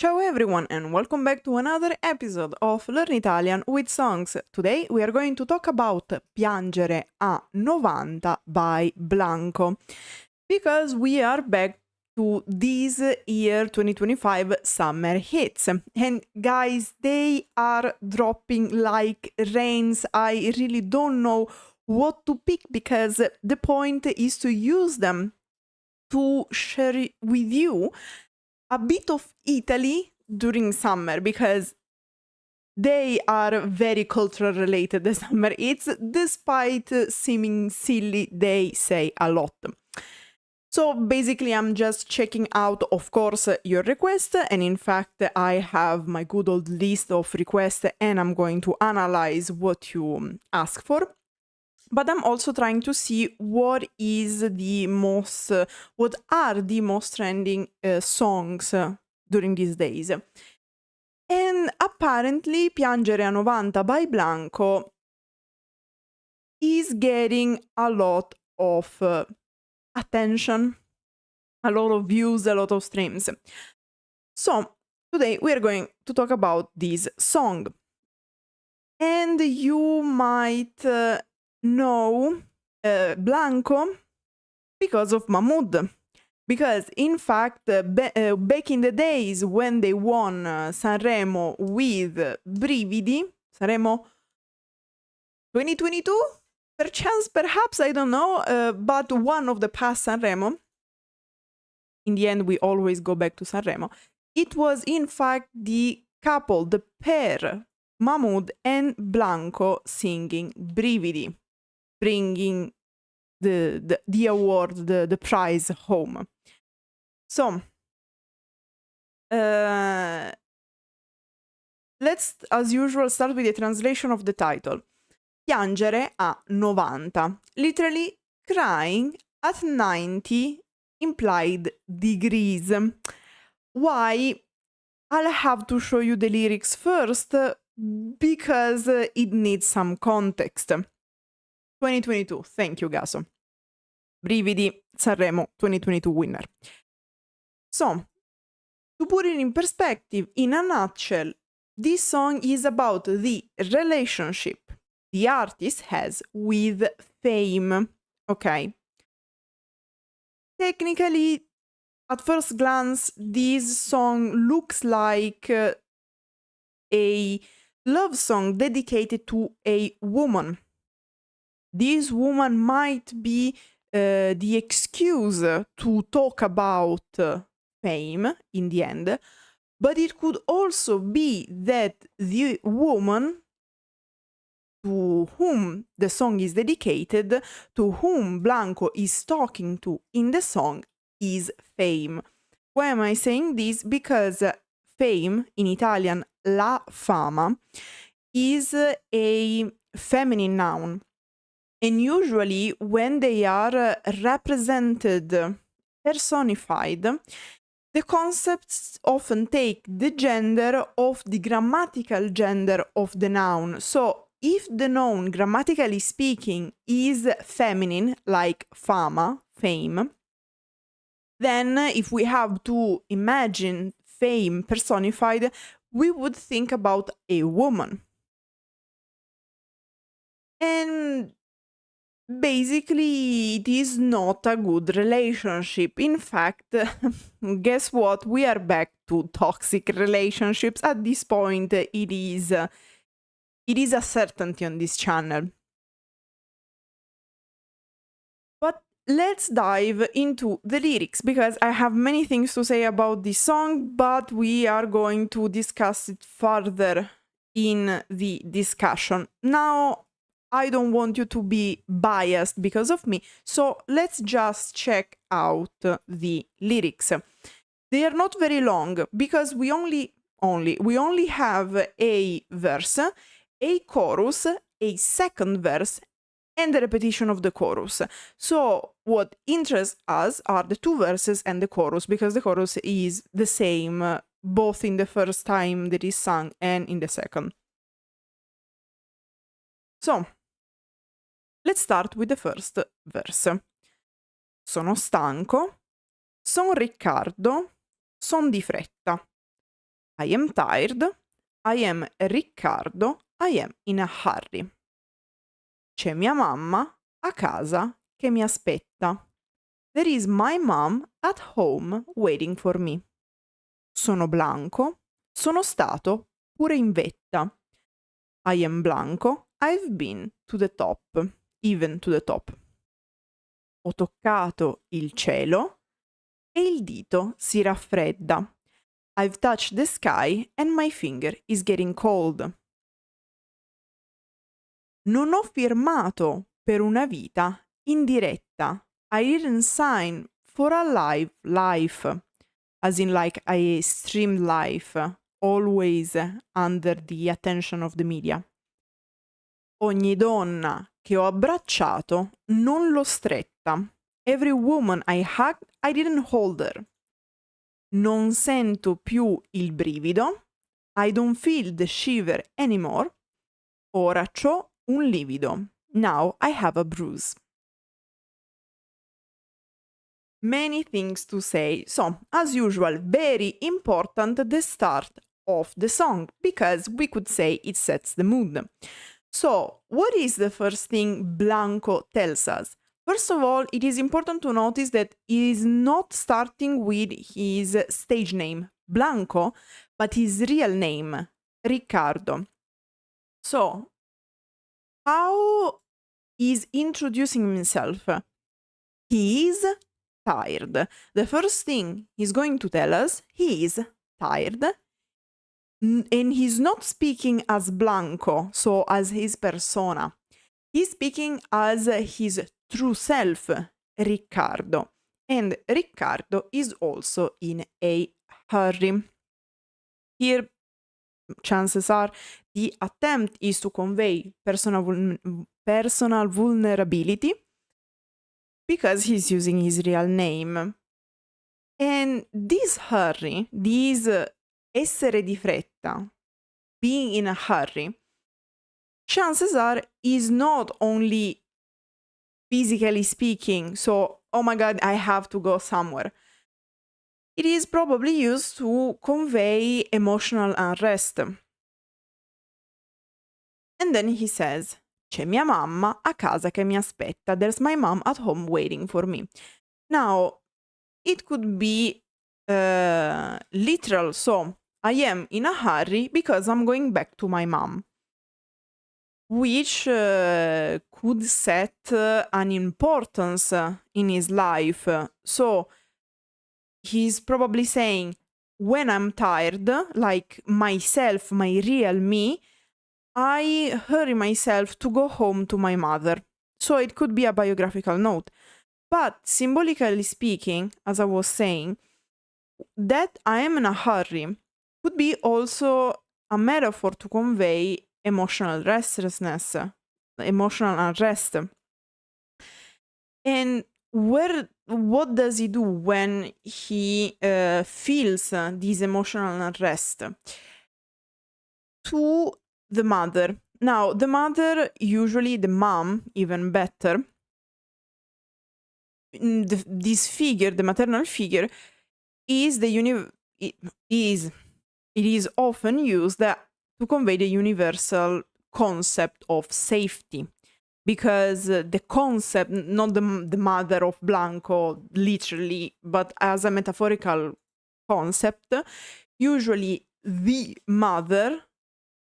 Ciao everyone and welcome back to another episode of Learn Italian with Songs. Today we are going to talk about Piangere a 90 by Blanco because we are back to this year 2025 summer hits. And guys, they are dropping like rains. I really don't know what to pick because the point is to use them to share with you a bit of Italy during summer because they are very cultural related, the summer hits, despite seeming silly, they say a lot. So basically I'm just checking out, of course, your request, and in fact I have my good old list of requests and I'm going to analyze what you ask for. But I'm also trying to see what are the most trending songs during these days. And apparently Piangere a 90 by Blanco is getting a lot of attention, a lot of views, a lot of streams. So today we are going to talk about this song. And you might know Blanco because of Mahmood. Because in fact, back in the days when they won Sanremo with Brividi, Sanremo 2022? Perhaps, I don't know, but one of the past Sanremo, in the end we always go back to Sanremo, it was in fact the couple, the pair, Mahmood and Blanco singing Brividi, bringing the award, the prize home. So, let's, as usual, start with the translation of the title. Piangere a 90, literally crying at 90 implied degrees. Why? I'll have to show you the lyrics first because it needs some context. 2022, thank you Gaso. Brividi, Sanremo 2022 winner. So, to put it in perspective, in a nutshell, this song is about the relationship the artist has with fame, okay? Technically, at first glance, this song looks like a love song dedicated to a woman. This woman might be the excuse to talk about fame in the end, but it could also be that the woman to whom the song is dedicated, to whom Blanco is talking to in the song, is fame. Why am I saying this? Because fame, in Italian la fama, is a feminine noun. And usually when they are represented, personified, the concepts often take the gender of the grammatical gender of the noun. So if the noun, grammatically speaking, is feminine, like fama, fame, then if we have to imagine fame personified, we would think about a woman. And basically, it is not a good relationship. In fact, guess what? We are back to toxic relationships. At this point, it is a certainty on this channel. But let's dive into the lyrics, because I have many things to say about this song, but we are going to discuss it further in the discussion. Now, I don't want you to be biased because of me, so let's just check out the lyrics. They are not very long because we only have a verse, a chorus, a second verse, and the repetition of the chorus. So what interests us are the two verses and the chorus, because the chorus is the same both in the first time that is sung and in the second. So, let's start with the first verse. Sono stanco, son Riccardo, son di fretta. I am tired. I am Riccardo. I am in a hurry. C'è mia mamma a casa che mi aspetta. There is my mom at home waiting for me. Sono Blanco. Sono stato pure in vetta. I am Blanco. I've been to the top. Even to the top. Ho toccato il cielo e il dito si raffredda. I've touched the sky and my finger is getting cold. Non ho firmato per una vita in diretta. I didn't sign for a life, as in like a streamed life, always under the attention of the media. Ogni donna che ho abbracciato non l'ho stretta. Every woman I hugged, I didn't hold her. Non sento più il brivido. I don't feel the shiver anymore. Ora c'ho un livido. Now I have a bruise. Many things to say. So, as usual, very important the start of the song, because we could say it sets the mood. So, what is the first thing Blanco tells us? First of all, it is important to notice that he is not starting with his stage name, Blanco, but his real name, Riccardo. So, how is introducing himself? He is tired. The first thing he's going to tell us, he is tired. And he's not speaking as Blanco, so as his persona. He's speaking as his true self, Riccardo. And Riccardo is also in a hurry. Here, chances are, the attempt is to convey personal vulnerability because he's using his real name. And this hurry, this essere di fretta, being in a hurry, chances are is not only physically speaking, so, oh my god, I have to go somewhere. It is probably used to convey emotional unrest. And then he says, c'è mia mamma a casa che mi aspetta. There's my mom at home waiting for me. Now, it could be literal, so I am in a hurry because I'm going back to my mom, which could set an importance in his life. So he's probably saying, when I'm tired, like myself, my real me, I hurry myself to go home to my mother. So it could be a biographical note. But symbolically speaking, as I was saying, that I am in a hurry could be also a metaphor to convey emotional restlessness, emotional unrest. And what does he do when he feels this emotional unrest? To the mother. Now, the mother, usually the mom, even better, this figure, the maternal figure, is it is often used to convey the universal concept of safety, because the concept, not the mother of Blanco literally, but as a metaphorical concept, usually the mother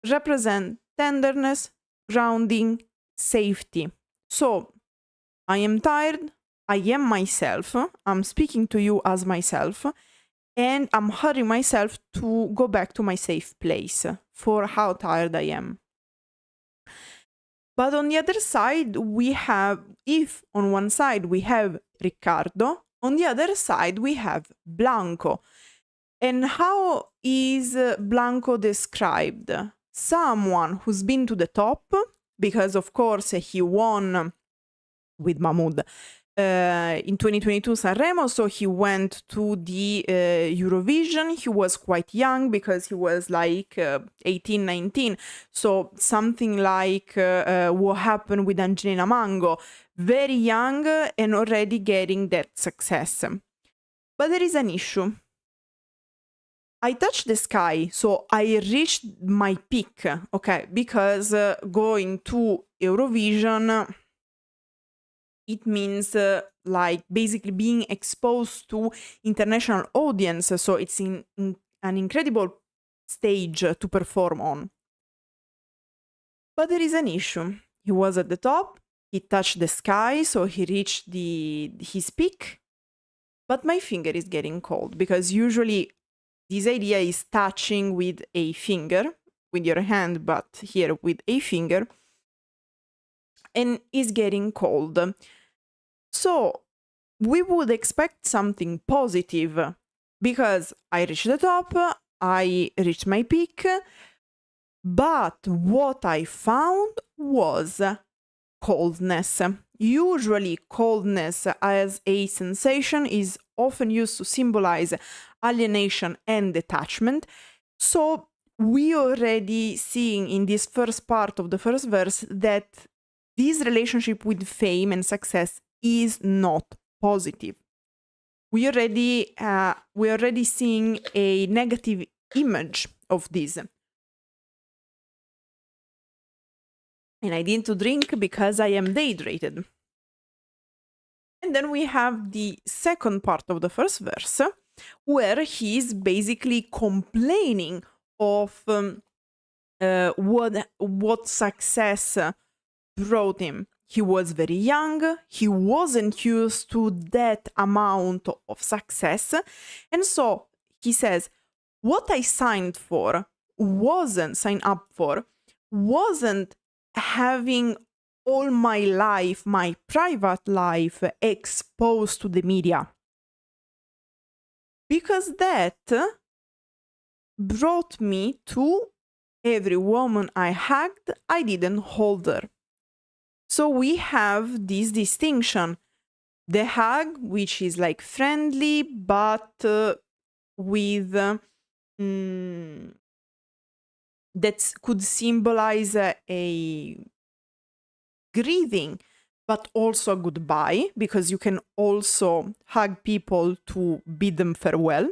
represent tenderness, grounding, safety. So I am tired, I am myself, I'm speaking to you as myself, and I'm hurrying myself to go back to my safe place for how tired I am. But on the other side, we have, if on one side we have Riccardo, on the other side we have Blanco. And how is Blanco described? Someone who's been to the top, because of course he won with Mahmood in 2022 Sanremo, so he went to the Eurovision. He was quite young because he was like 18, 19, so something like what happened with Angelina Mango, very young and already getting that success. But there is an issue. I touched the sky, so I reached my peak, okay? Because going to Eurovision, it means like basically being exposed to international audience, so it's an incredible stage to perform on. But there is an issue. He was at the top, he touched the sky, so he reached his peak, but my finger is getting cold, because usually this idea is touching with a finger, with your hand, but here with a finger, and is getting cold. So we would expect something positive, because I reached the top, I reached my peak, but what I found was coldness. Usually, coldness as a sensation is often used to symbolize alienation and detachment. So we already seeing in this first part of the first verse that this relationship with fame and success is not positive. We already seeing a negative image of this. And I need to drink because I am dehydrated. And then we have the second part of the first verse, where he's basically complaining of what success brought him. He was very young, he wasn't used to that amount of success, and so he says, what I signed up for wasn't having all my life, my private life, exposed to the media. Because that brought me to every woman I hugged, I didn't hold her. So we have this distinction. The hug, which is like friendly, but with that could symbolize a greeting, but also a goodbye, because you can also hug people to bid them farewell.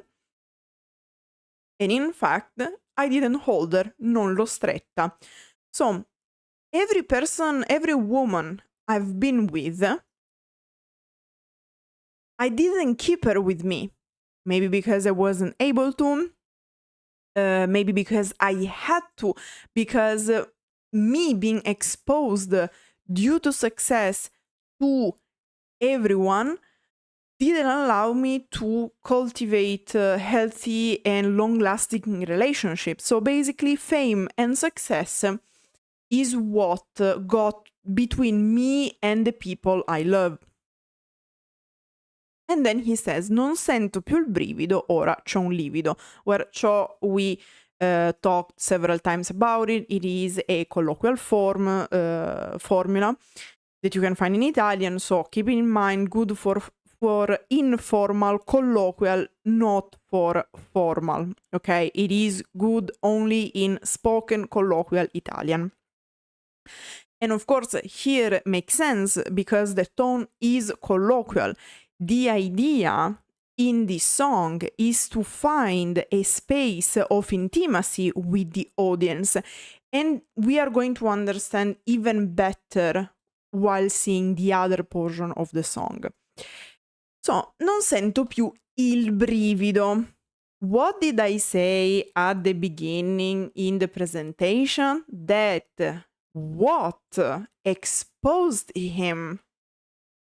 And in fact, I didn't hold her, non l'ho stretta. So every person, every woman I've been with, I didn't keep her with me. Maybe because I wasn't able to, maybe because I had to, because me being exposed due to success to everyone didn't allow me to cultivate healthy and long-lasting relationships. So basically, fame and success is what got between me and the people I love. And then he says, non sento più il brivido, ora c'ho un livido. Where c'ho, we talked several times about it. It is a colloquial formula that you can find in Italian. So keep in mind, good for informal, colloquial, not for formal. Okay, it is good only in spoken colloquial Italian. And of course, here it makes sense because the tone is colloquial. The idea in this song is to find a space of intimacy with the audience, and we are going to understand even better while seeing the other portion of the song. So, non sento più il brivido. What did I say at the beginning in the presentation? That what exposed him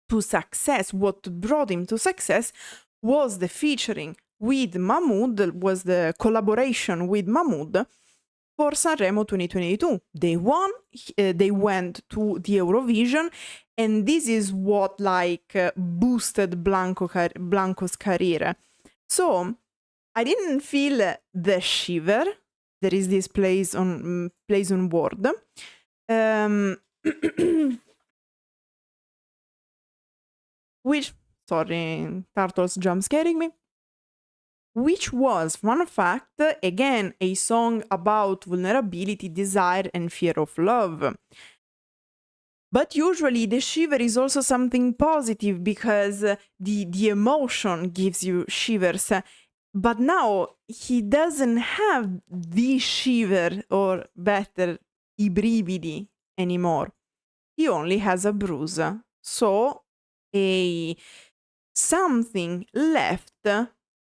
to success, what brought him to success, was the featuring with Mahmood, was the collaboration with Mahmood for Sanremo 2022. They won, they went to the Eurovision, and this is what boosted Blanco's career. So I didn't feel the shiver. There is this plays on word. Which, sorry, turtles jump scaring me. Which was, fun fact, again, a song about vulnerability, desire, and fear of love. But usually the shiver is also something positive because the emotion gives you shivers. But now he doesn't have the shiver, or better, I brividi anymore. He only has a bruise. So a something left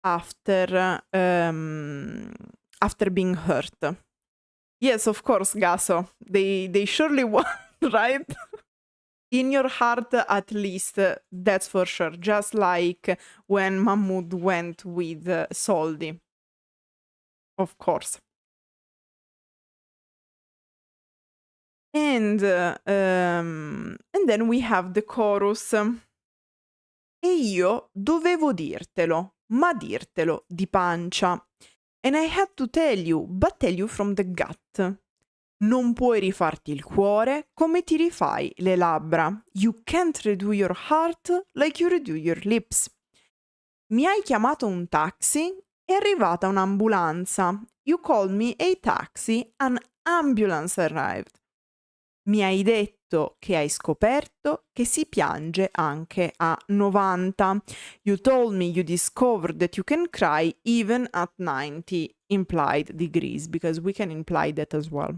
after being hurt. Yes, of course, Gaso. They surely won, right? In your heart, at least, that's for sure. Just like when Mahmoud went with Soldi. Of course. And then we have the chorus. E io dovevo dirtelo, ma dirtelo di pancia. And I had to tell you, but tell you from the gut. Non puoi rifarti il cuore come ti rifai le labbra. You can't redo your heart like you redo your lips. Mi hai chiamato un taxi? È arrivata un'ambulanza. You called me a taxi, an ambulance arrived. Mi hai detto che hai scoperto che si piange anche a 90. You told me you discovered that you can cry even at 90 implied degrees, because we can imply that as well.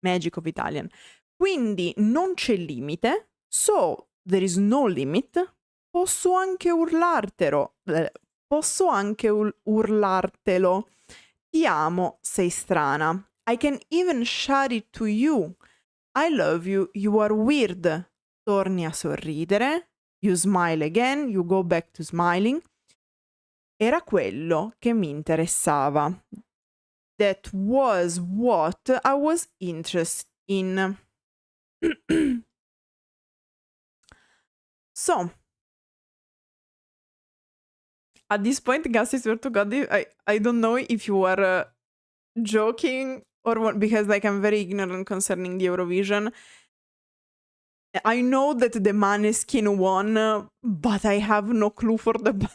Magic of Italian. Quindi non c'è limite, so there is no limit. Posso anche urlartelo. Ti amo, sei strana. I can even shout it to you. I love you, you are weird. Torni a sorridere. You smile again, you go back to smiling. Era quello che mi interessava. That was what I was interested in. So, at this point, Gus, I swear to God, I don't know if you are joking or what, because like I'm very ignorant concerning the Eurovision. I know that the Maneskin won, but I have no clue for the...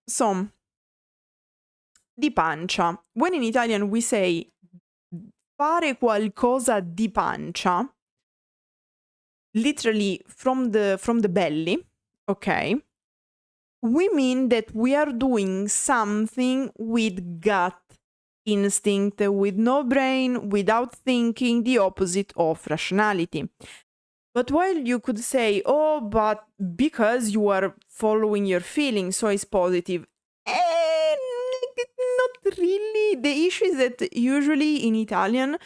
So, di pancia. When in Italian we say fare qualcosa di pancia, literally from the belly, okay, we mean that we are doing something with gut instinct, with no brain, without thinking, the opposite of rationality. But while you could say, oh, but because you are following your feelings, so it's positive. Not really. The issue is that usually in Italian,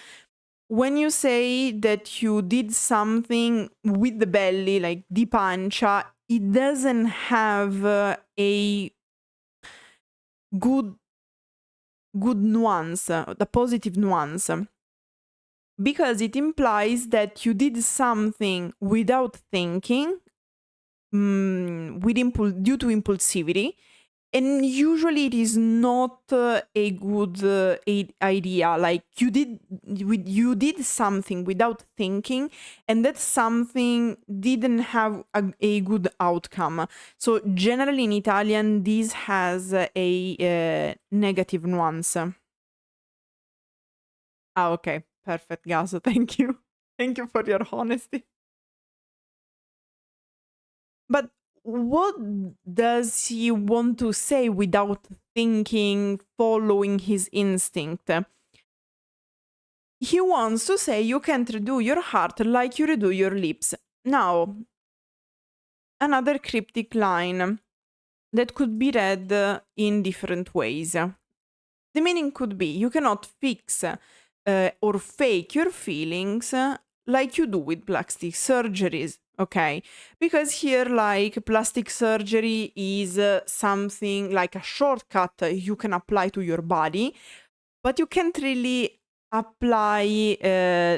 when you say that you did something with the belly, like di pancia, it doesn't have a good nuance, the positive nuance, because it implies that you did something without thinking, due to impulsivity, and usually it is not a good idea. Like you did something without thinking, and that something didn't have a good outcome. So generally in Italian, this has a negative nuance. Ah, okay, perfect, Gaso. Thank you. Thank you for your honesty. But what does he want to say without thinking, following his instinct? He wants to say you can't redo your heart like you redo your lips. Now, another cryptic line that could be read in different ways. The meaning could be you cannot fix or fake your feelings like you do with plastic surgeries. Okay, because here, like, plastic surgery is something like a shortcut you can apply to your body, but you can't really apply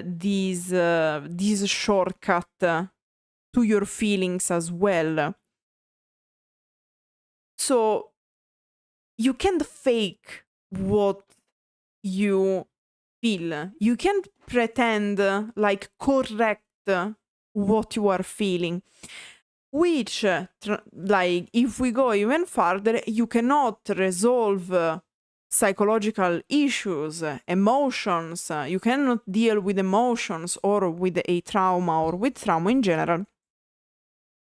this shortcut to your feelings as well. So you can't fake what you feel. You can't pretend like correct what you are feeling, which like if we go even further, you cannot resolve psychological issues, emotions, you cannot deal with emotions or with a trauma or with trauma in general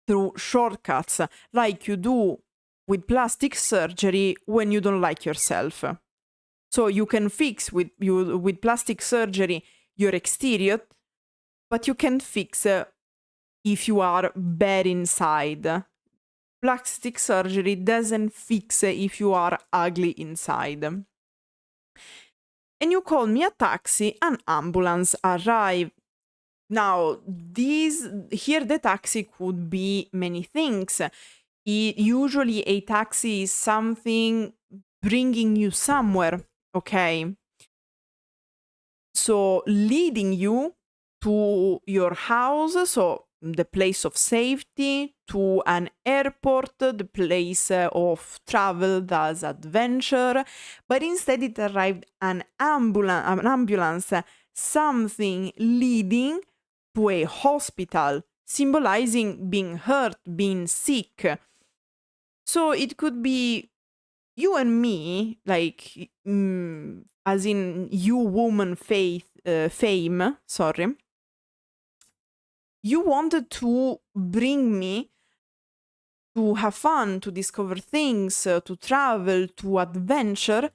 through shortcuts, like you do with plastic surgery when you don't like yourself. So you can fix with plastic surgery your exterior, but you can't fix if you are bad inside. Plastic surgery doesn't fix if you are ugly inside. And you call me a taxi, an ambulance arrived. Now, here the taxi could be many things. Usually a taxi is something bringing you somewhere, okay? So leading you to your house, so the place of safety, to an airport, the place of travel, thus adventure, but instead it arrived an ambulance, something leading to a hospital, symbolizing being hurt, being sick. So it could be you and me, like, as in you woman fame, sorry. You wanted to bring me to have fun, to discover things, to travel, to adventure,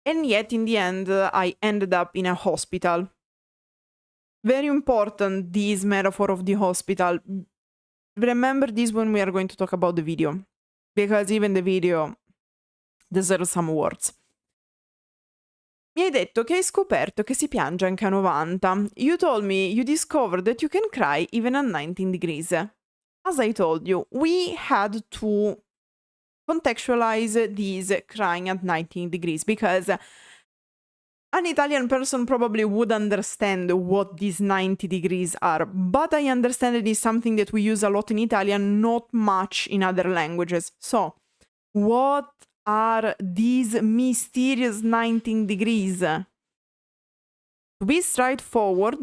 and yet in the end I ended up in a hospital. Very important, this metaphor of the hospital. Remember this when we are going to talk about the video, because even the video deserves some words. Mi hai detto che hai scoperto che si piange anche a 90. You told me you discovered that you can cry even at 19 degrees. As I told you, we had to contextualize this crying at 19 degrees because an Italian person probably would understand what these 90 degrees are, but I understand it is something that we use a lot in Italian, not much in other languages. So, what are these mysterious 19 degrees? To be straightforward,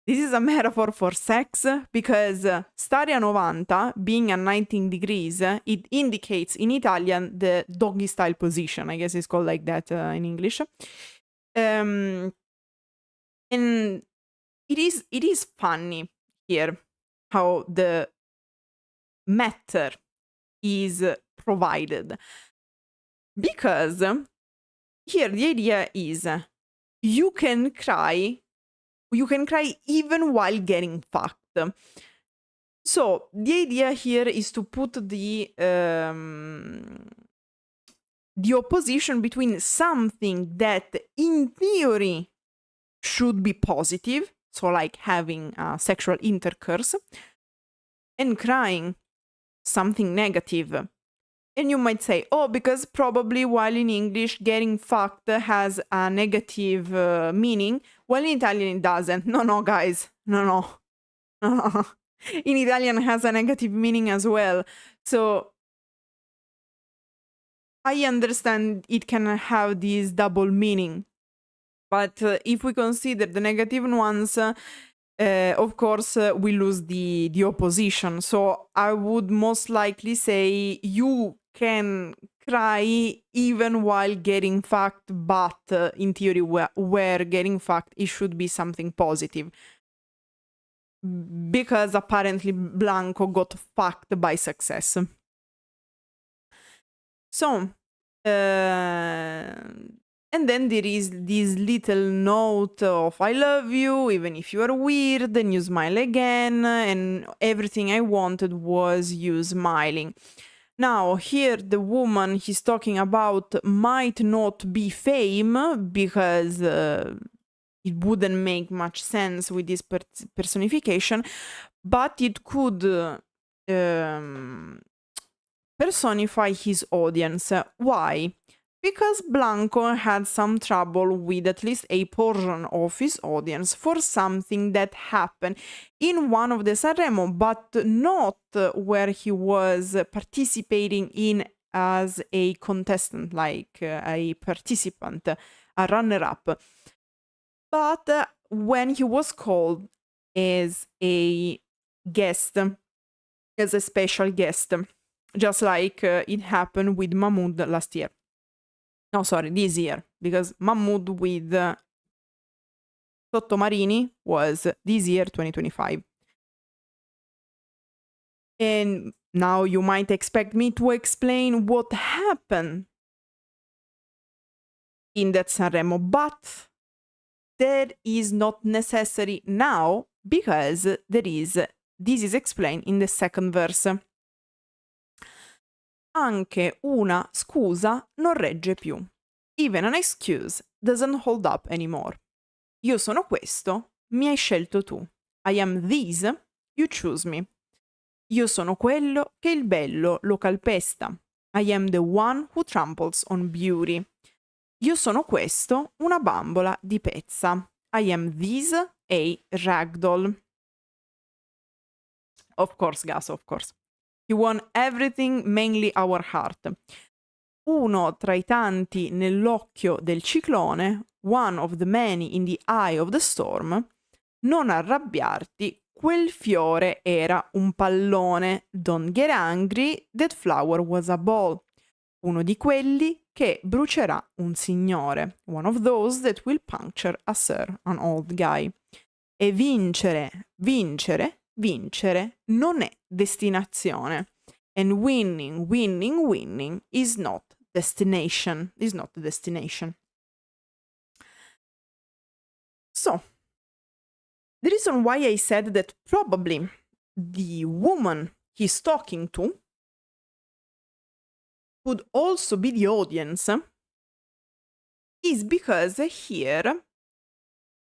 this is a metaphor for sex because stare a 90, being at 19 degrees, it indicates in Italian the doggy style position. I guess it's called like that in English. And it is funny here how the matter is provided. Because here the idea is you can cry even while getting fucked. So the idea here is to put the opposition between something that in theory should be positive, so like having sexual intercourse, and crying, something negative. And you might say, oh, because probably while in English getting fucked has a negative meaning, while in Italian it doesn't. No, guys. No. In Italian it has a negative meaning as well. So I understand it can have this double meaning. But if we consider the negative ones, of course, we lose the opposition. So I would most likely say you can cry even while getting fucked, but in theory, where getting fucked, it should be something positive. Because apparently Blanco got fucked by success. So, and then there is this little note of I love you, even if you are weird, and you smile again, and everything I wanted was you smiling. Now, here the woman he's talking about might not be fame, because it wouldn't make much sense with this personification, but it could personify his audience. Why? Because Blanco had some trouble with at least a portion of his audience for something that happened in one of the Sanremo, but not where he was participating in as a contestant, like a participant, a runner-up. But when he was called as a guest, as a special guest, just like it happened with Mahmood last year. No, sorry, this year, because Mahmood with Sottomarini was this year, 2025. And now you might expect me to explain what happened in that Sanremo, but that is not necessary now because this is explained in the second verse. Anche una scusa non regge più. Even an excuse doesn't hold up anymore. Io sono questo, mi hai scelto tu. I am this, you choose me. Io sono quello che il bello lo calpesta. I am the one who tramples on beauty. Io sono questo, una bambola di pezza. I am this, a ragdoll. Of course, Gus, of course. He won everything, mainly our heart. Uno tra i tanti nell'occhio del ciclone, one of the many in the eye of the storm. Non arrabbiarti, quel fiore era un pallone. Don't get angry, that flower was a ball. Uno di quelli che brucerà un signore. One of those that will puncture a sir, an old guy. E vincere, vincere, vincere non è destinazione. And winning, winning, winning is not destination. Is not the destination. So, the reason why I said that probably the woman he's talking to could also be the audience is because here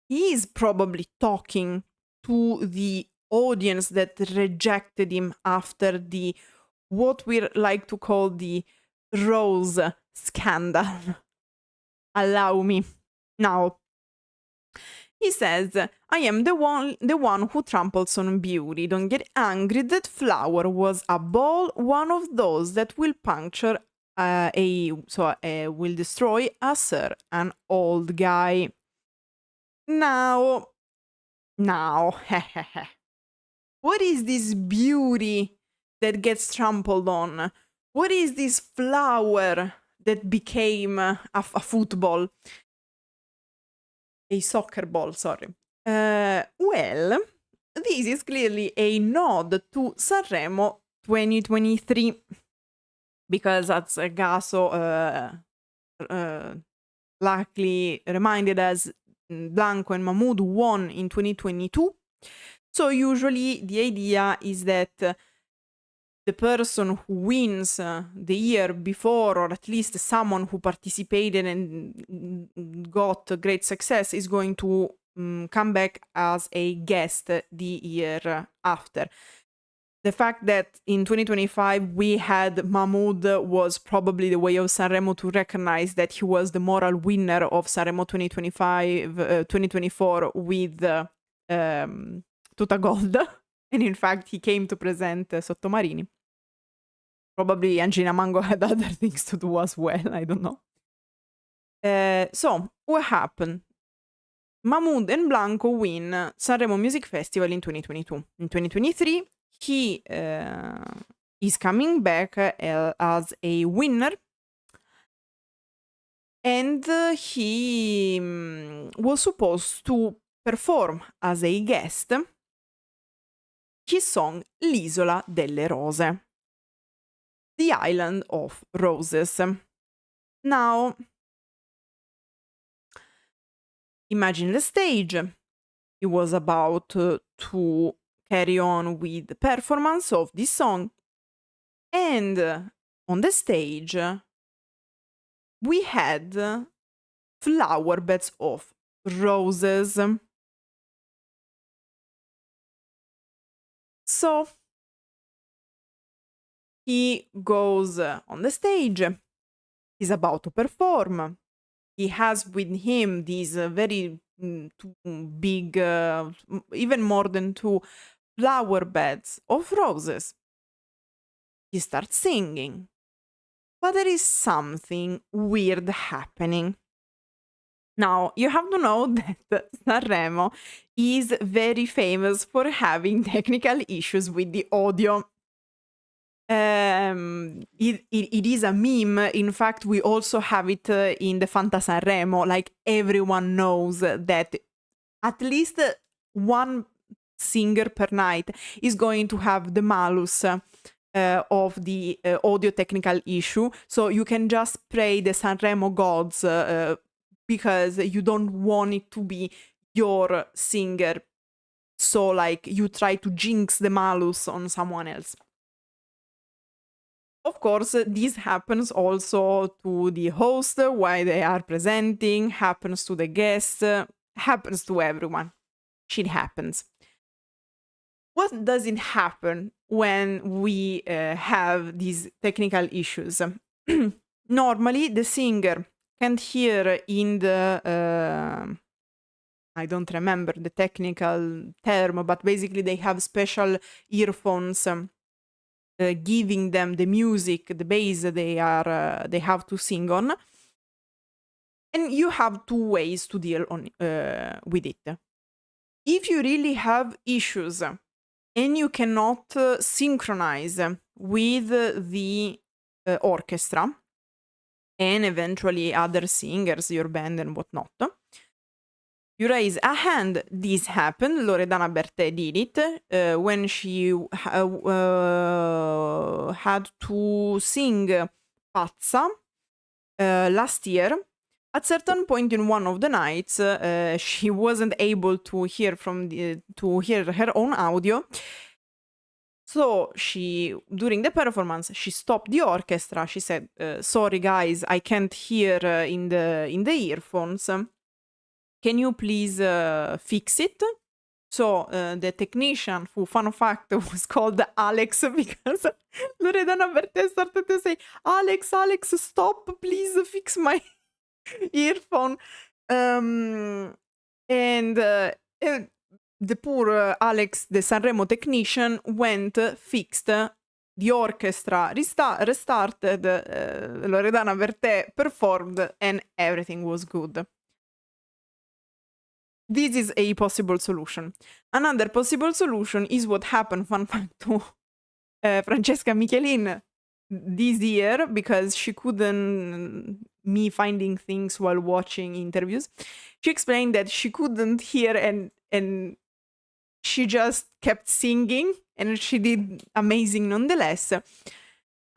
he is probably talking to the audience that rejected him after the what we like to call the rose scandal. Allow me. Now, he says, I am the one who tramples on beauty. Don't get angry, that flower was a ball, one of those that will puncture will destroy a sir, an old guy. Now, what is this beauty that gets trampled on? What is this flower that became a football? A soccer ball, sorry. Well, this is clearly a nod to Sanremo 2023. Because as Gaso luckily reminded us, Blanco and Mahmood won in 2022. So usually the idea is that the person who wins the year before, or at least someone who participated and got great success, is going to come back as a guest the year after. The fact that in 2025 we had Mahmood was probably the way of Sanremo to recognize that he was the moral winner of Sanremo 2024 with Tuta Gold. And in fact, he came to present Sottomarini. Probably Angina Mango had other things to do as well, I don't know. So, what happened? Mahmood and Blanco win Sanremo Music Festival in 2022. In 2023, he is coming back as a winner, and he was supposed to perform as a guest his song L'isola delle rose, the island of roses. Now, imagine the stage. He was about to carry on with the performance of this song, and on the stage we had flower beds of roses. So he goes on the stage, he's about to perform, he has with him these very big, even more than 2 flower beds of roses. He starts singing, but there is something weird happening. Now, you have to know that Sanremo is very famous for having technical issues with the audio. It is a meme. In fact, we also have it in the Fanta Sanremo. Like, everyone knows that at least one singer per night is going to have the malus of the audio technical issue. So you can just pray the Sanremo gods because you don't want it to be your singer. So like you try to jinx the malus on someone else. Of course, this happens also to the host while they are presenting, happens to the guest, happens to everyone. Shit happens. What doesn't happen when we have these technical issues? Normally, the singer can't hear in the... I don't remember the technical term, but basically they have special earphones giving them the music, the bass they have to sing on, and you have two ways to deal with it. If you really have issues and you cannot synchronize with the orchestra and eventually other singers, your band and whatnot, you raise a hand. This happened. Loredana Bertè did it when she had to sing Pazza last year. At certain point in one of the nights, she wasn't able to hear her own audio. So during the performance, she stopped the orchestra. She said, "Sorry guys, I can't hear in the earphones. Can you please fix it?" So the technician, who, fun fact, was called Alex, because Loredana Bertè started to say, Alex, stop, please fix my earphone. And the poor Alex, the Sanremo technician, went, fixed the orchestra, restarted, Loredana Bertè performed, and everything was good. This is a possible solution. Another possible solution is what happened, fun fact, to Francesca Michelin this year, because she couldn't, me finding things while watching interviews, she explained that she couldn't hear and she just kept singing, and she did amazing nonetheless. A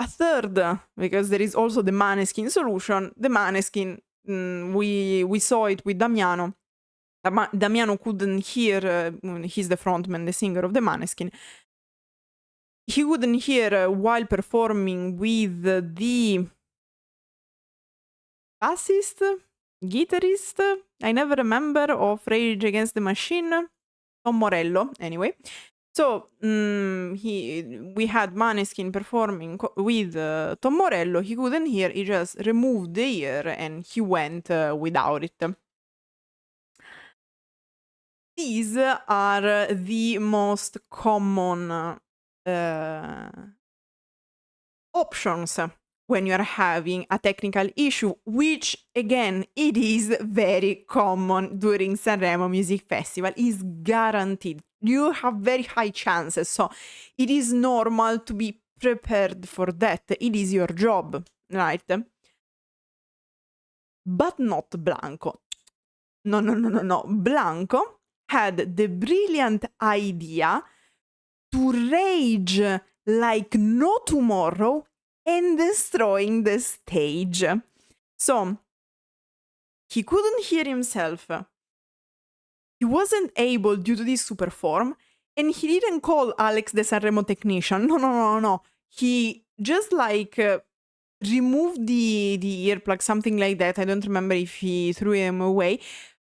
third, because there is also the Maneskin solution. The Maneskin, we saw it with Damiano. Damiano couldn't hear, he's the frontman, the singer of the Maneskin. He couldn't hear while performing with the bassist, guitarist, I never remember, of Rage Against the Machine, Tom Morello, anyway. So we had Maneskin performing with Tom Morello. He couldn't hear, he just removed the ear and he went without it. These are the most common options when you are having a technical issue, which again, it is very common during Sanremo Music Festival. Is guaranteed. You have very high chances, so it is normal to be prepared for that. It is your job, right? But not Blanco. No. Blanco had the brilliant idea to rage like no tomorrow and destroying the stage. So he couldn't hear himself. He wasn't able due to this to perform, and he didn't call Alex the Sanremo technician. No. He just removed the earplug, something like that. I don't remember if he threw him away.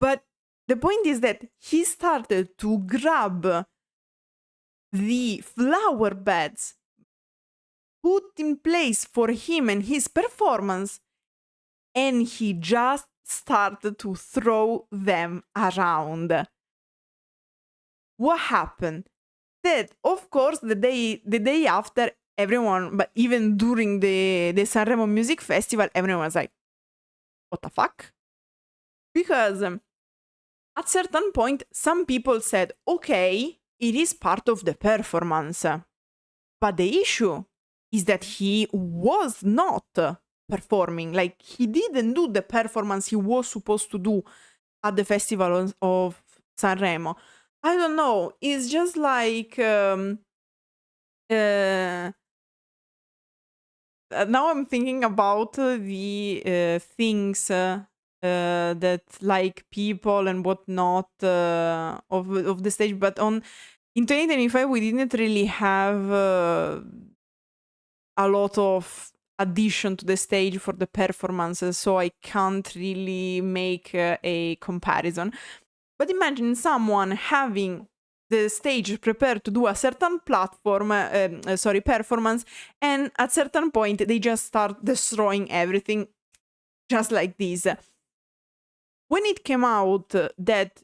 But the point is that he started to grab the flower beds put in place for him and his performance, and he just started to throw them around. What happened? That, of course, the day after, everyone, but even during the Sanremo Music Festival, everyone was like, what the fuck? Because at certain point, some people said, okay, it is part of the performance. But the issue is that he was not performing. Like, he didn't do the performance he was supposed to do at the festival of Sanremo. I don't know. It's just like uh, now I'm thinking about the things that like people and whatnot of the stage, but on in 2025 we didn't really have a lot of addition to the stage for the performances, so I can't really make a comparison. But imagine someone having the stage prepared to do a certain performance, and at certain point they just start destroying everything, just like this. When it came out that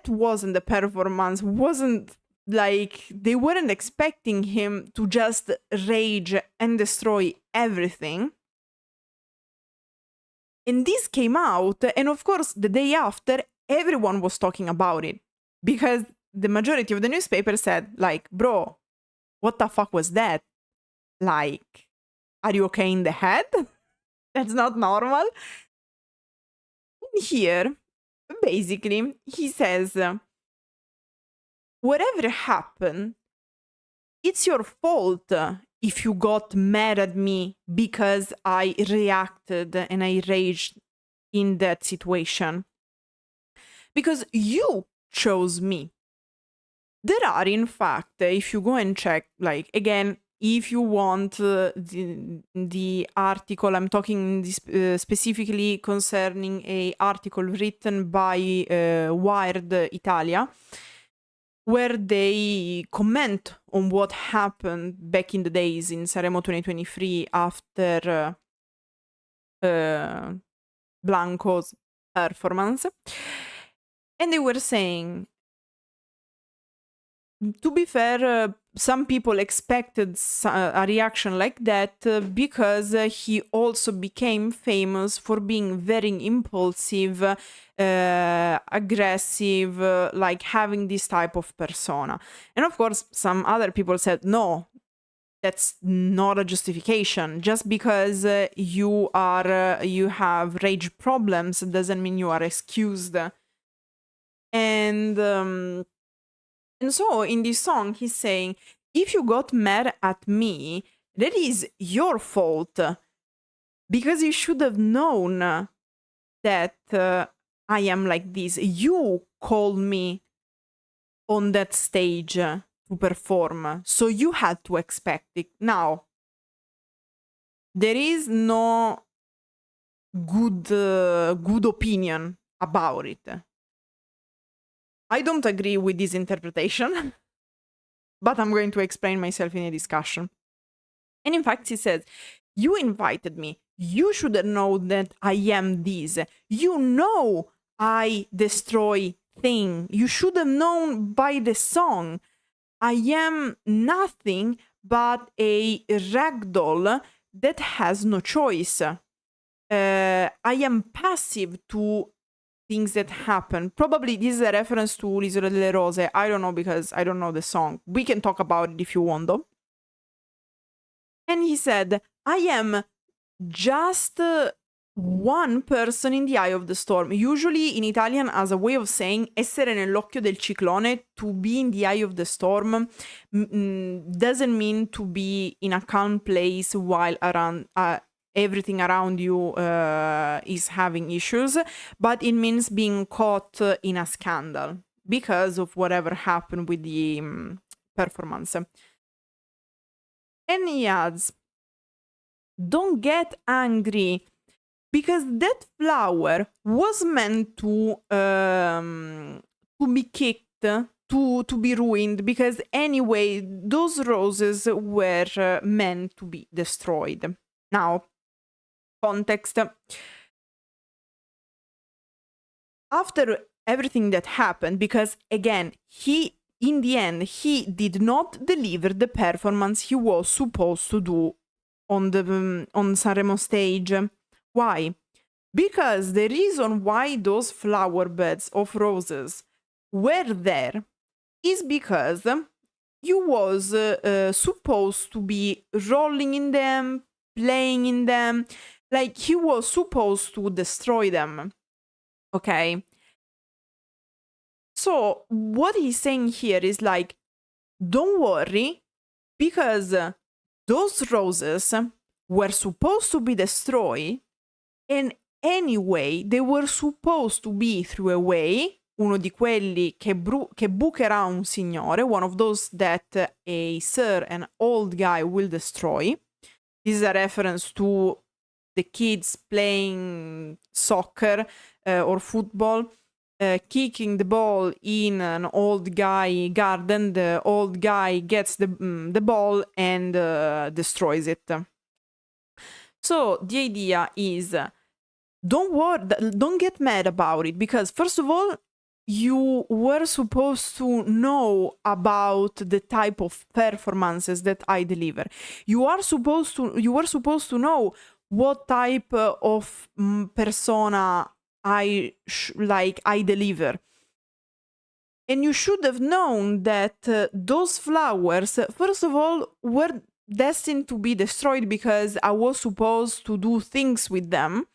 wasn't the performance, wasn't like they weren't expecting him to just rage and destroy everything. And this came out, and of course, the day after, everyone was talking about it because the majority of the newspaper said, like, bro, what the fuck was that? Like, are you okay in the head? That's not normal. Here, basically, he says, whatever happened, it's your fault if you got mad at me because I reacted and I raged in that situation. Because you chose me. There are, in fact, if you go and check, like, again, if you want the article, I'm talking specifically concerning a article written by Wired Italia, where they comment on what happened back in the days in Sanremo 2023 after Blanco's performance. And they were saying, to be fair, some people expected a reaction like that because he also became famous for being very impulsive, aggressive, like having this type of persona. And of course, some other people said, no, that's not a justification. Just because you have rage problems doesn't mean you are excused. And so in this song, he's saying, if you got mad at me, that is your fault. Because you should have known that I am like this. You called me on that stage to perform. So you had to expect it. Now, there is no good opinion about it. I don't agree with this interpretation, but I'm going to explain myself in a discussion. And in fact, he says, you invited me. You should know that I am this. You know I destroy things. You should have known by the song. I am nothing but a ragdoll that has no choice. I am passive to things that happen. Probably this is a reference to L'isola delle Rose. I don't know because I don't know the song. We can talk about it if you want though. And he said, I am just one person in the eye of the storm. Usually in Italian as a way of saying essere nell'occhio del ciclone, to be in the eye of the storm, doesn't mean to be in a calm place while around everything around you is having issues, but it means being caught in a scandal because of whatever happened with the performance. And he adds, don't get angry because that flower was meant to be kicked, to be ruined, because anyway, those roses were meant to be destroyed. Now, context. After everything that happened, because again, in the end, he did not deliver the performance he was supposed to do on Sanremo stage. Why? Because the reason why those flower beds of roses were there is because you was supposed to be rolling in them, playing in them, like he was supposed to destroy them. Okay? So what he's saying here is like, don't worry, because those roses were supposed to be destroyed, and anyway, they were supposed to be through a way, uno di quelli che bucherà un signore, one of those that a sir, an old guy, will destroy. This is a reference to the kids playing soccer or football, kicking the ball in an old guy garden. The old guy gets the ball and destroys it. So the idea is, don't worry, don't get mad about it, because first of all, you were supposed to know about the type of performances that I deliver. You were supposed to know what type of persona I deliver. And you should have known that those flowers, first of all, were destined to be destroyed because I was supposed to do things with them.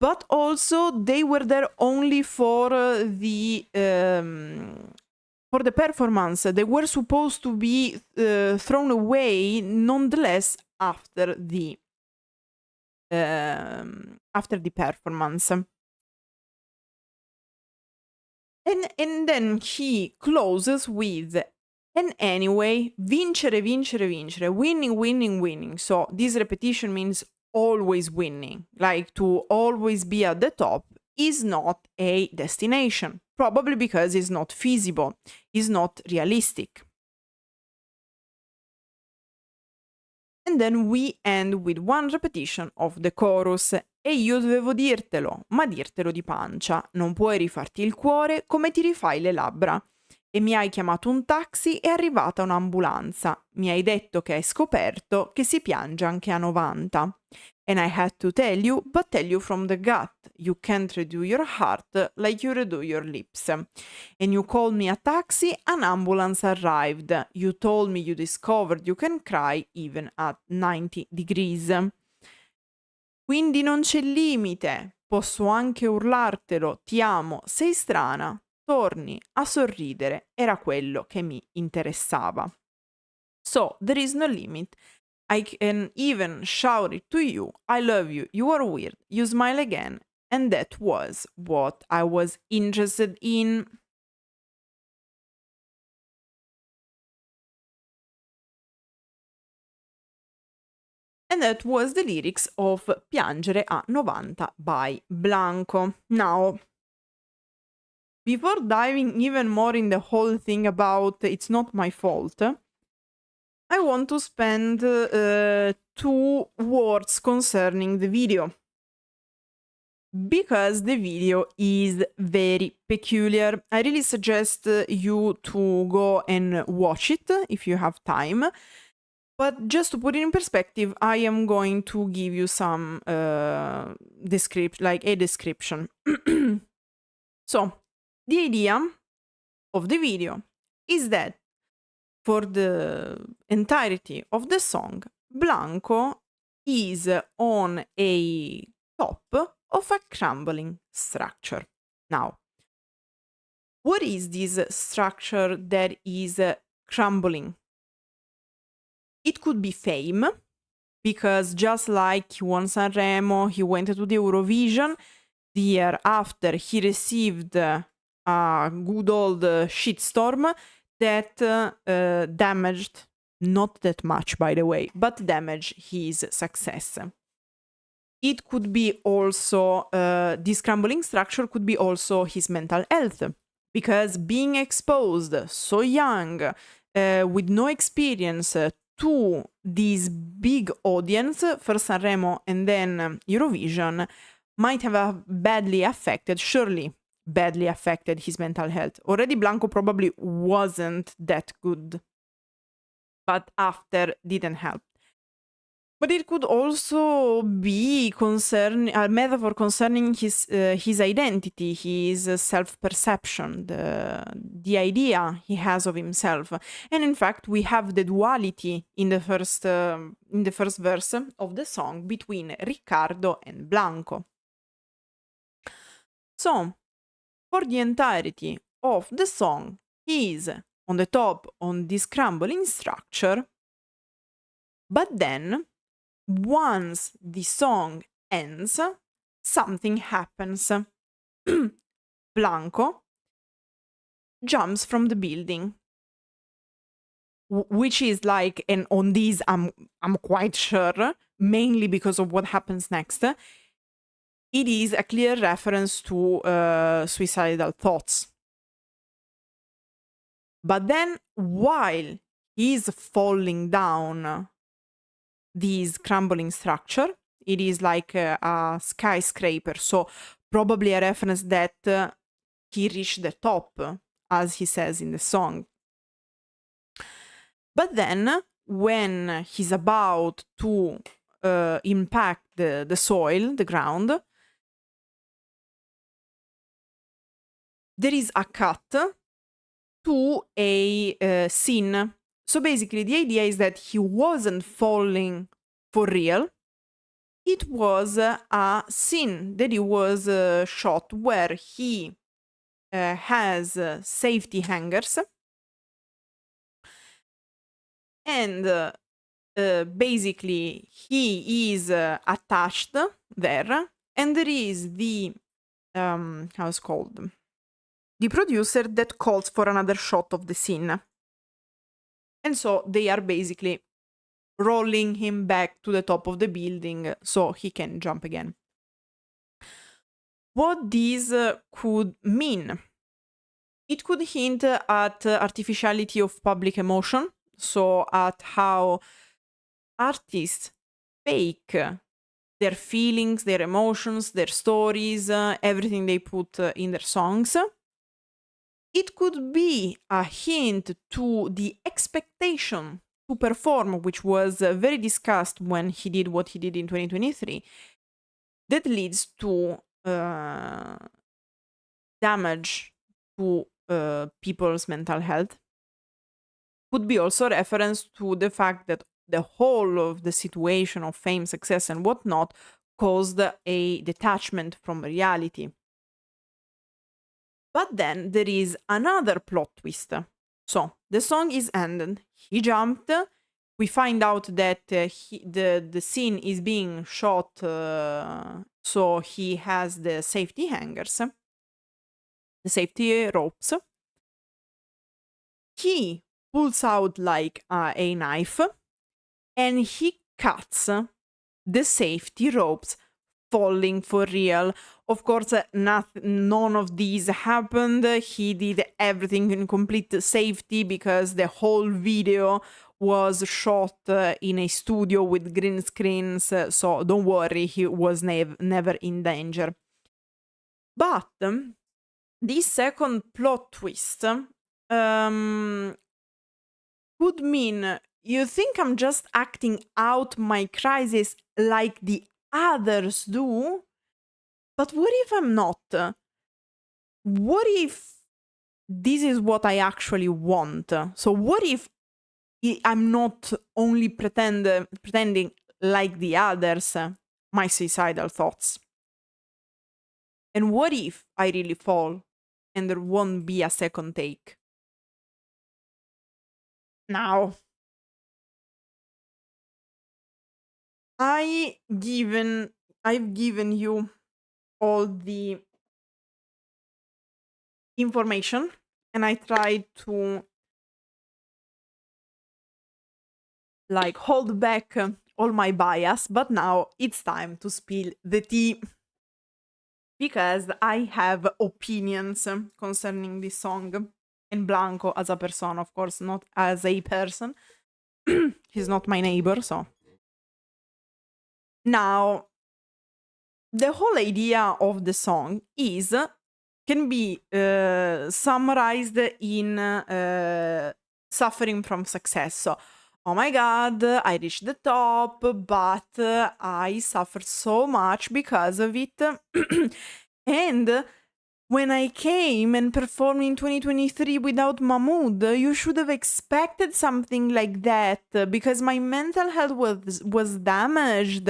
But also they were there only for the performance. They were supposed to be thrown away nonetheless after the performance. And then he closes with, and anyway, vincere, vincere, vincere, winning, winning, winning. So this repetition means always winning, like to always be at the top is not a destination, probably because it's not feasible, it's not realistic. And then we end with one repetition of the chorus. E io dovevo dirtelo, ma dirtelo di pancia. Non puoi rifarti il cuore come ti rifai le labbra. E mi hai chiamato un taxi, è arrivata un'ambulanza. Mi hai detto che hai scoperto che si piange anche a 90. And I had to tell you, but tell you from the gut. You can't redo your heart like you redo your lips. And you called me a taxi, an ambulance arrived. You told me you discovered you can cry even at 90 degrees. Quindi non c'è limite, posso anche urlartelo, ti amo, sei strana, torni a sorridere, era quello che mi interessava. So, there is no limit. I can even shout it to you, I love you, you are weird, you smile again, and that was what I was interested in. And that was the lyrics of Piangere a 90 by Blanco. Now, before diving even more in the whole thing about it's not my fault, I want to spend 2 words concerning the video. Because the video is very peculiar. I really suggest you to go and watch it if you have time. But just to put it in perspective, I am going to give you some description. So, the idea of the video is that for the entirety of the song, Blanco is on a top of a crumbling structure. Now, what is this structure that is crumbling? It could be fame, because just like he won Sanremo, he went to the Eurovision. The year after, he received a good old shitstorm that damaged, not that much by the way, but damaged his success. It could be also, this crumbling structure could be also his mental health, because being exposed so young, with no experience, to this big audience, first Sanremo and then Eurovision, might have surely badly affected his mental health. Already Blanco probably wasn't that good, but after didn't help. But it could also be a metaphor concerning his identity, his self-perception, the idea he has of himself. And in fact, we have the duality in the first verse of the song between Riccardo and Blanco. So, for the entirety of the song is on the top on this crumbling structure, but then once the song ends, something happens. Blanco jumps from the building, which is like, and on these I'm quite sure, mainly because of what happens next, it is a clear reference to suicidal thoughts. But then while he's falling down this crumbling structure, it is like a skyscraper, so probably a reference that he reached the top, as he says in the song. But then when he's about to impact the soil, the ground, there is a cut to a scene. So basically the idea is that he wasn't falling for real. It was a scene that he was shot where he has safety hangers, and basically he is attached there, and there is the how it's called, the producer that calls for another shot of the scene, and so they are basically rolling him back to the top of the building so he can jump again. What this could mean? It could hint at artificiality of public emotion, so at how artists fake their feelings, their emotions, their stories, everything they put in their songs. It could be a hint to the expectation to perform, which was very discussed when he did what he did in 2023, that leads to damage to people's mental health. Could be also reference to the fact that the whole of the situation of fame, success, and whatnot caused a detachment from reality. But then there is another plot twist. So the song is ended. He jumped. We find out that the scene is being shot, so he has the safety hangers, the safety ropes. He pulls out like a knife, and he cuts the safety ropes, falling for real. Of course, none of these happened. He did everything in complete safety because the whole video was shot in a studio with green screens, so don't worry, he was never in danger. But this second plot twist could mean, you think I'm just acting out my crisis like the others do? But what if I'm not? What if this is what I actually want? So what if I'm not only pretending like the others, my suicidal thoughts? And what if I really fall and there won't be a second take? Now, I've given you all the information, and I tried to like hold back all my bias, but now it's time to spill the tea, because I have opinions concerning this song, and Blanco as a person, of course, not as a person. He's not my neighbor, so. Now, the whole idea of the song can be summarized in suffering from success. So, oh my god, I reached the top, but I suffered so much because of it. And when I came and performed in 2023 without Mahmood, you should have expected something like that, because my mental health was damaged.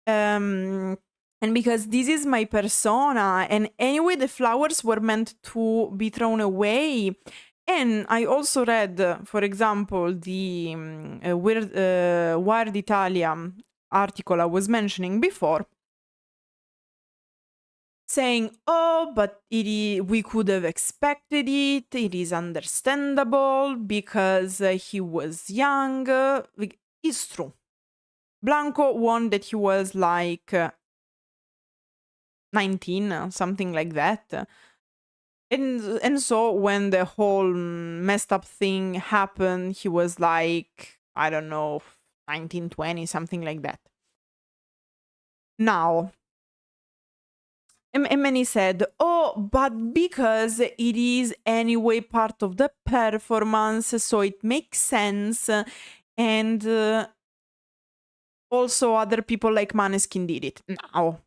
And And because this is my persona, and anyway, the flowers were meant to be thrown away. And I also read, for example, the Wired Italia article I was mentioning before, saying, oh, but we could have expected it, it is understandable because he was young. It's true. Blanco warned that he was like 19, something like that. And so when the whole messed up thing happened, he was like, I don't know, 19, 20, something like that. Now, and many said, oh, but because it is anyway part of the performance, so it makes sense. And also other people like Maneskin did it. Now.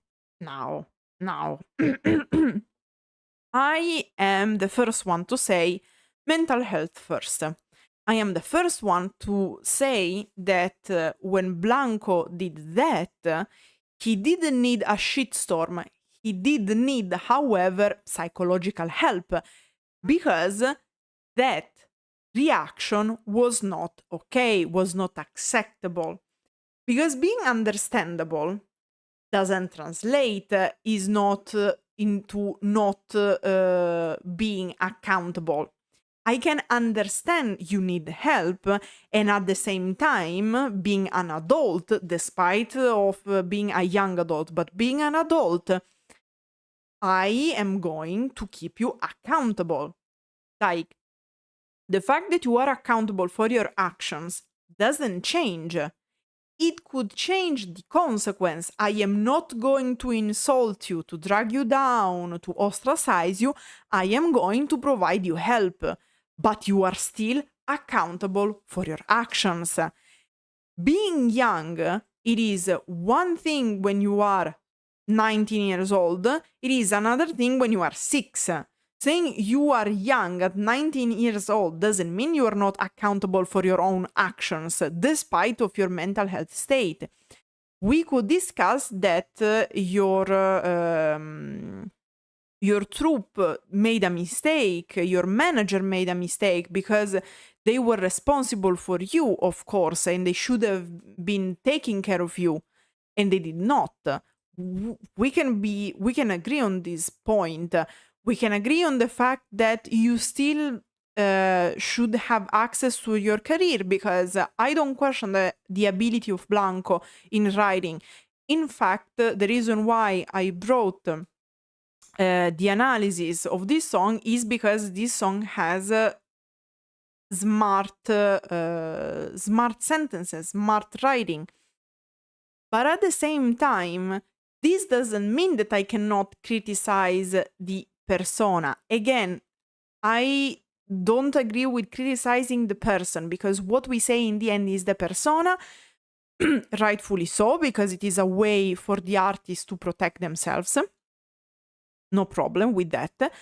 I am the first one to say mental health first. I am the first one to say that when Blanco did that, he didn't need a shitstorm. He did need, however, psychological help because that reaction was not okay, was not acceptable. Because being understandable doesn't translate, is not into not being accountable. I can understand you need help, and at the same time being an adult, despite of being a young adult, but being an adult, I am going to keep you accountable. Like, the fact that you are accountable for your actions doesn't change. It could change the consequence. I am not going to insult you, to drag you down, to ostracize you. I am going to provide you help, but you are still accountable for your actions. Being young, it is one thing when you are 19 years old, it is another thing when you are 6. Saying you are young at 19 years old doesn't mean you are not accountable for your own actions, despite of your mental health state. We could discuss that your troop made a mistake, your manager made a mistake because they were responsible for you, of course, and they should have been taking care of you, and they did not. We can agree on this point. We can agree on the fact that you still should have access to your career, because I don't question the ability of Blanco in writing. In fact, the reason why I brought the analysis of this song is because this song has smart sentences, smart writing. But at the same time, this doesn't mean that I cannot criticize the persona. Again, I don't agree with criticizing the person, because what we say in the end is the persona, rightfully so, because it is a way for the artist to protect themselves. No problem with that.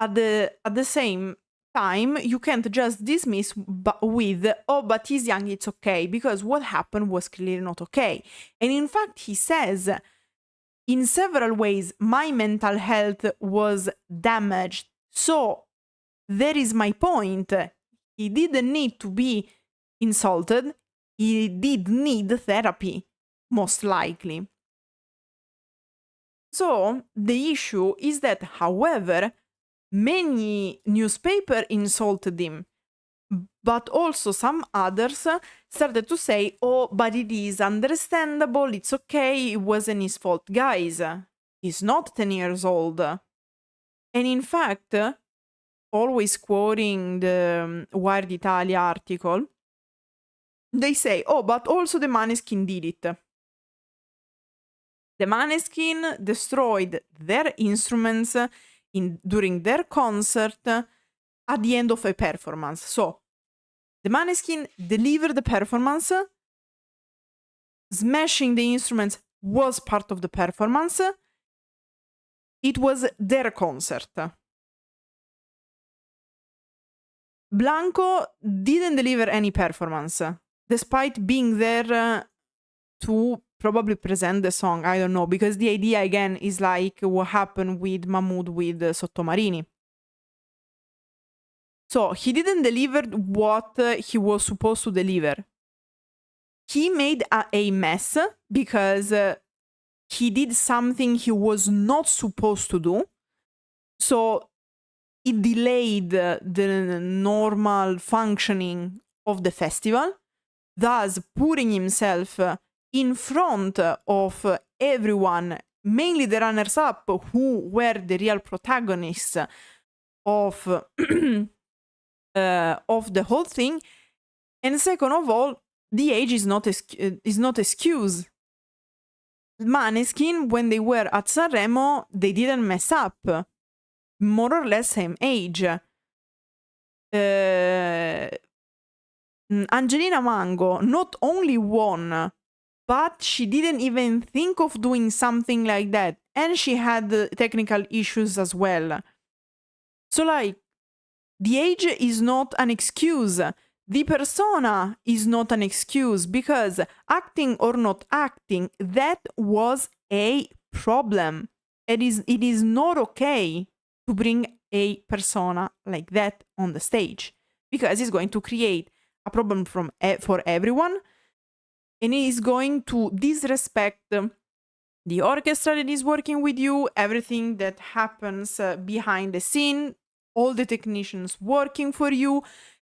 At the same time, you can't just dismiss with, oh, but he's young, it's okay, because what happened was clearly not okay. And in fact, he says, in several ways, my mental health was damaged. So there is my point. He didn't need to be insulted. He did need therapy, most likely. So the issue is that, however, many newspapers insulted him, but also some others started to say, oh, but it is understandable, it's okay, it wasn't his fault. Guys, he's not 10 years old. And in fact, always quoting the Wired Italia article, they say, oh, but also the Maneskin did it. The Maneskin destroyed their instruments during their concert at the end of a performance. So, the Maneskin delivered the performance. Smashing the instruments was part of the performance. It was their concert. Blanco didn't deliver any performance, despite being there to probably present the song, I don't know, because the idea again is like what happened with Mahmood with Sottomarini. So he didn't deliver what he was supposed to deliver. He made a mess because he did something he was not supposed to do. So it delayed the normal functioning of the festival, thus putting himself in front of everyone, mainly the runners-up, who were the real protagonists of the whole thing. And second of all, the age is not excuse. Maneskin, when they were at Sanremo, they didn't mess up. More or less same age. Angelina Mango not only won, but she didn't even think of doing something like that. And she had technical issues as well. So like, the age is not an excuse. The persona is not an excuse, because acting or not acting, that was a problem. It is not okay to bring a persona like that on the stage, because it's going to create a problem for everyone, and it is going to disrespect the orchestra that is working with you, everything that happens behind the scene, all the technicians working for you,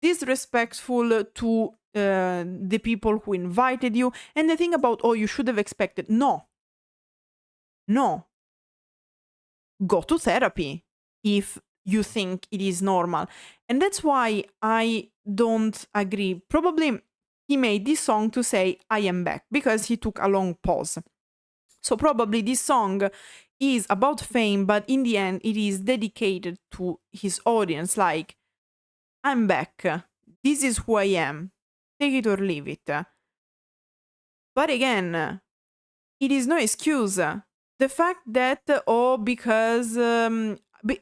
disrespectful to the people who invited you. And the thing about, oh, you should have expected. No. Go to therapy if you think it is normal. And that's why I don't agree. Probably he made this song to say, I am back, because he took a long pause. So probably this song is about fame, but in the end, it is dedicated to his audience. Like, I'm back. This is who I am. Take it or leave it. But again, it is no excuse. The fact that, because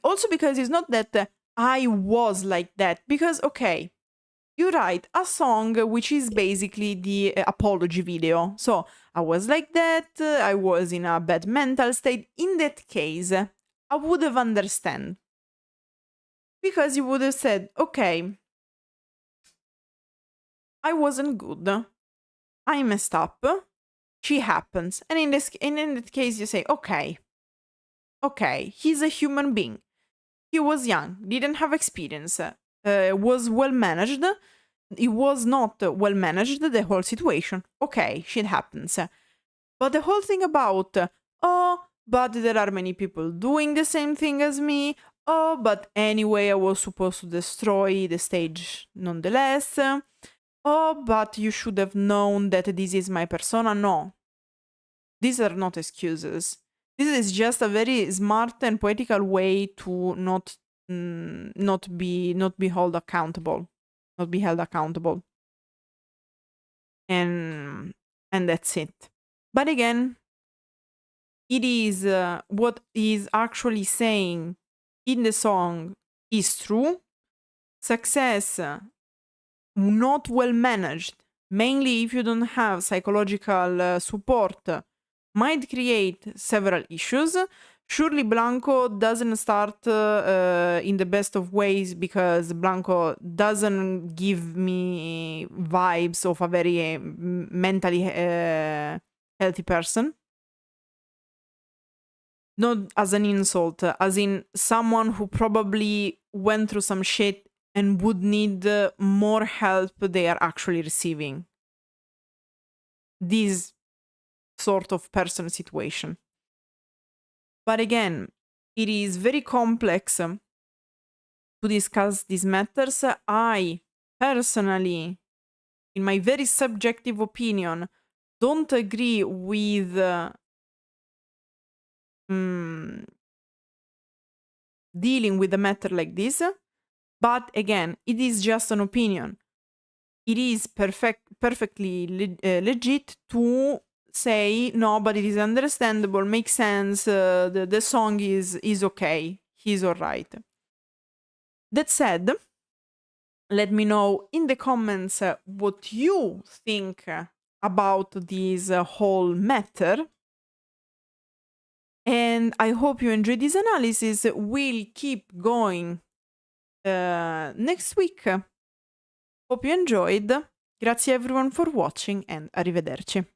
also because it's not that I was like that. Because, okay, you write a song which is basically the apology video. So I was like that, I was in a bad mental state. In that case, I would have understand. Because you would have said, okay, I wasn't good. I messed up. She happens. And in that case, you say, okay, he's a human being. He was young, didn't have experience, was well managed. It was not well managed, the whole situation. Okay, shit happens. But the whole thing about, but there are many people doing the same thing as me. Oh, but anyway, I was supposed to destroy the stage nonetheless. Oh, but you should have known that this is my persona. No. These are not excuses. This is just a very smart and poetical way to not be held accountable. Not be held accountable. And that's it. But again, it is what he's actually saying in the song is true. Success, not well managed, mainly if you don't have psychological support, might create several issues. Surely Blanco doesn't start in the best of ways, because Blanco doesn't give me vibes of a very mentally healthy person. Not as an insult, as in someone who probably went through some shit and would need more help they are actually receiving. This sort of person situation. But again, it is very complex to discuss these matters. I personally, in my very subjective opinion, don't agree with dealing with a matter like this. But again, it is just an opinion. It is perfectly legit to say, no, but it is understandable, makes sense, the song is okay, he's alright. That said, let me know in the comments what you think about this whole matter. And I hope you enjoyed this analysis. We'll keep going next week. Hope you enjoyed. Grazie everyone for watching and arrivederci.